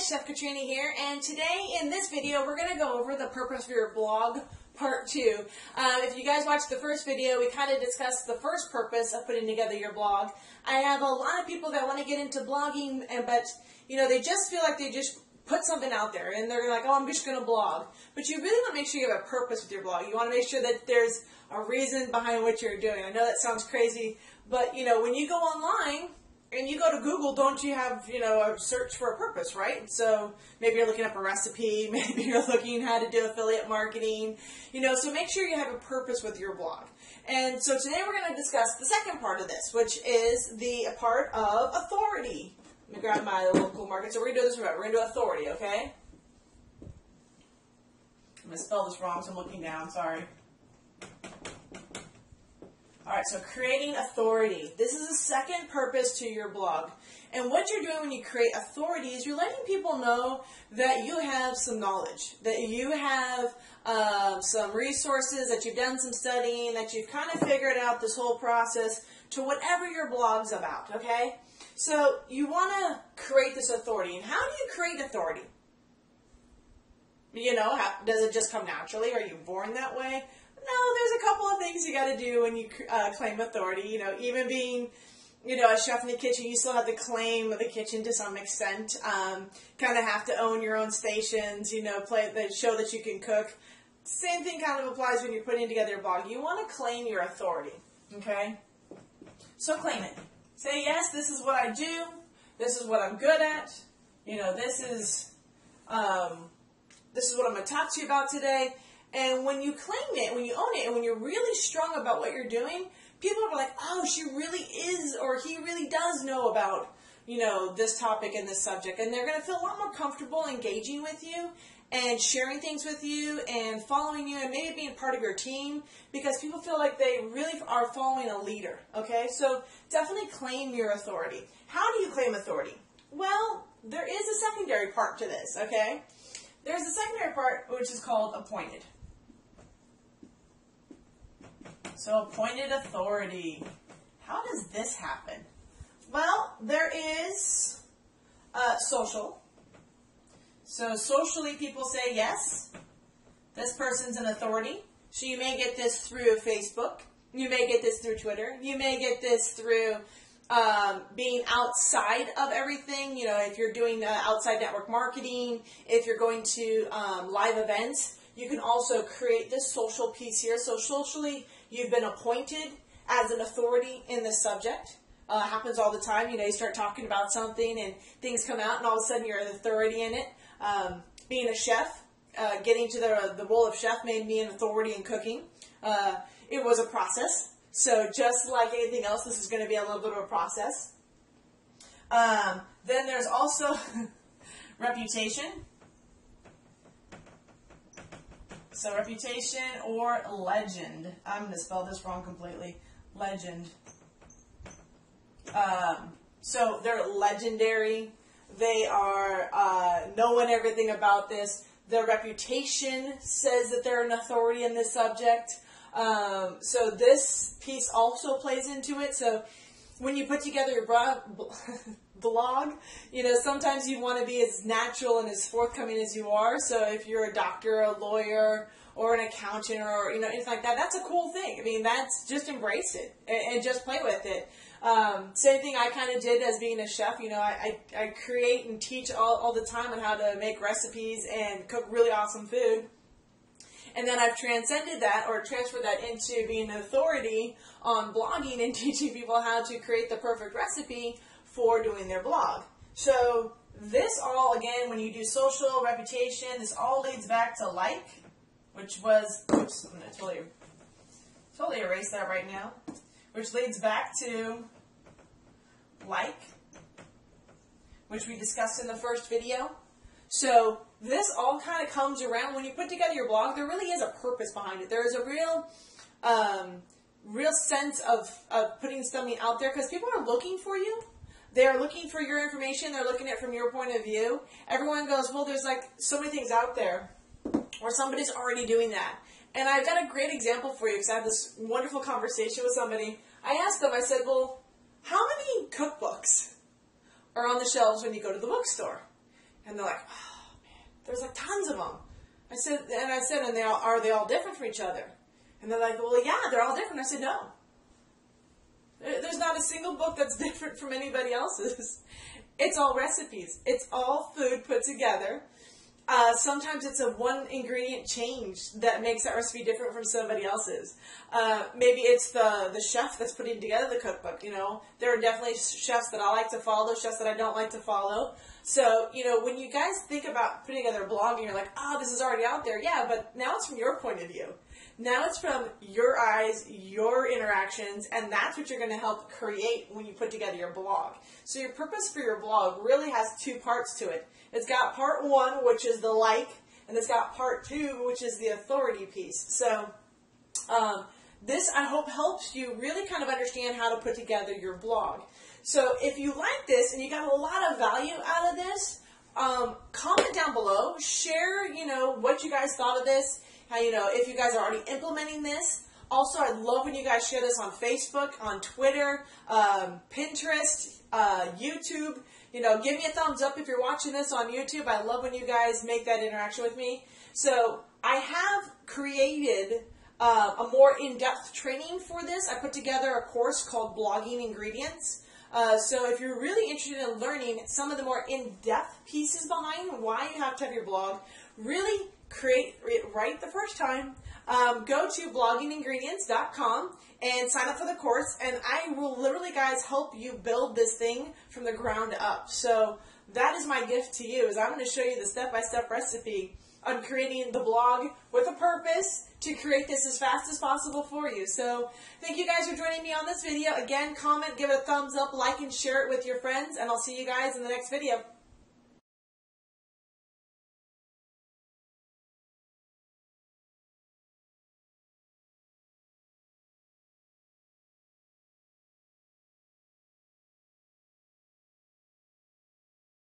guys, Chef Katrina here, and today in this video we're going to go over the purpose of your blog part 2. If you guys watched the first video, we kind of discussed the first purpose of putting together your blog. I have a lot of people that want to get into blogging, but they just feel like they just put something out there and they're like, oh, I'm just going to blog. But you really want to make sure you have a purpose with your blog. You want to make sure that there's a reason behind what you're doing. I know that sounds crazy, but when you go online and you go to Google, don't you have, a search for a purpose, right? So maybe you're looking up a recipe, maybe you're looking how to do affiliate marketing, so make sure you have a purpose with your blog. And so today we're going to discuss the second part of this, which is the part of authority. Let me grab my local market. So we're going to do this right. We're going to do authority, okay? I'm going to spell this wrong, so I'm looking down. Sorry. All right, so creating authority. This is the second purpose to your blog. And what you're doing when you create authority is you're letting people know that you have some knowledge, that you have some resources, that you've done some studying, that you've kind of figured out this whole process to whatever your blog's about, okay? So you want to create this authority. And how do you create authority? Does it just come naturally? Are you born that way? No, there's a couple of things you got to do when you claim authority. Even being, a chef in the kitchen, you still have to claim the kitchen to some extent. Kind of have to own your own stations, show that you can cook. Same thing kind of applies when you're putting together your blog. You want to claim your authority, okay? So claim it. Say, yes, this is what I do. This is what I'm good at. This is what I'm going to talk to you about today. And when you claim it, when you own it, and when you're really strong about what you're doing, people are like, oh, she really is, or he really does know about, this topic and this subject. And they're going to feel a lot more comfortable engaging with you and sharing things with you and following you and maybe being part of your team because people feel like they really are following a leader, okay? So definitely claim your authority. How do you claim authority? Well, there is a secondary part to this, okay? There's a secondary part which is called appointed. So appointed authority. How does this happen? Well, there is social. So socially people say, yes, this person's an authority. So you may get this through Facebook. You may get this through Twitter. You may get this through being outside of everything. If you're doing outside network marketing, if you're going to live events, you can also create this social piece here. So socially, you've been appointed as an authority in this subject. Happens all the time. You start talking about something and things come out and all of a sudden you're an authority in it. Being a chef, getting to the role of chef made me an authority in cooking. It was a process. So just like anything else, this is going to be a little bit of a process. Then there's also reputation. So reputation or legend. I'm going to spell this wrong completely. Legend. So they're legendary. They are knowing everything about this. Their reputation says that they're an authority in this subject. So this piece also plays into it. So when you put together your blog, sometimes you want to be as natural and as forthcoming as you are. So if you're a doctor, a lawyer, or an accountant, or anything like that, that's a cool thing. I mean, that's just embrace it and just play with it. Same thing I kind of did as being a chef. I create and teach all the time on how to make recipes and cook really awesome food. And then I've transcended that or transferred that into being an authority on blogging and teaching people how to create the perfect recipe for doing their blog. So this all, again, when you do social, reputation, this all leads back to like, which was, oops, I'm going to totally erase that right now, which leads back to like, which we discussed in the first video. So this all kind of comes around when you put together your blog. There really is a purpose behind it. There is a real sense of putting something out there because people are looking for you. They're looking for your information. They're looking at it from your point of view. Everyone goes, well, there's like so many things out there or somebody's already doing that. And I've got a great example for you because I had this wonderful conversation with somebody. I asked them, I said, well, how many cookbooks are on the shelves when you go to the bookstore? And they're like, oh, man, there's like tons of them. I said, and are they all different from each other? And they're like, well, yeah, they're all different. I said, no. There's not a single book that's different from anybody else's. It's all recipes. It's all food put together. Sometimes it's a one ingredient change that makes that recipe different from somebody else's. Maybe it's the chef that's putting together the cookbook. You know, there are definitely chefs that I like to follow, chefs that I don't like to follow. So, you know, when you guys think about putting together a blog and you're like, oh, this is already out there. Yeah, but now it's from your point of view. Now it's from your eyes, your interactions, and that's what you're going to help create when you put together your blog. So your purpose for your blog really has two parts to it. It's got part one, which is the like, and it's got part two, which is the authority piece. So this, I hope, helps you really kind of understand how to put together your blog. So if you like this and you got a lot of value out of this, comment down below. Share, you know, what you guys thought of this. How, you know, if you guys are already implementing this. Also, I'd love when you guys share this on Facebook, on Twitter, Pinterest, YouTube. You know, give me a thumbs up if you're watching this on YouTube. I love when you guys make that interaction with me. So I have created a more in-depth training for this. I put together a course called Blogging Ingredients. So if you're really interested in learning some of the more in-depth pieces behind why you have to have your blog, really create it right the first time, go to bloggingingredients.com and sign up for the course, and I will literally, guys, help you build this thing from the ground up. So that is my gift to you, is I'm going to show you the step-by-step recipe on creating the blog with a purpose to create this as fast as possible for you. So thank you guys for joining me on this video. Again, comment, give it a thumbs up, like, and share it with your friends, and I'll see you guys in the next video.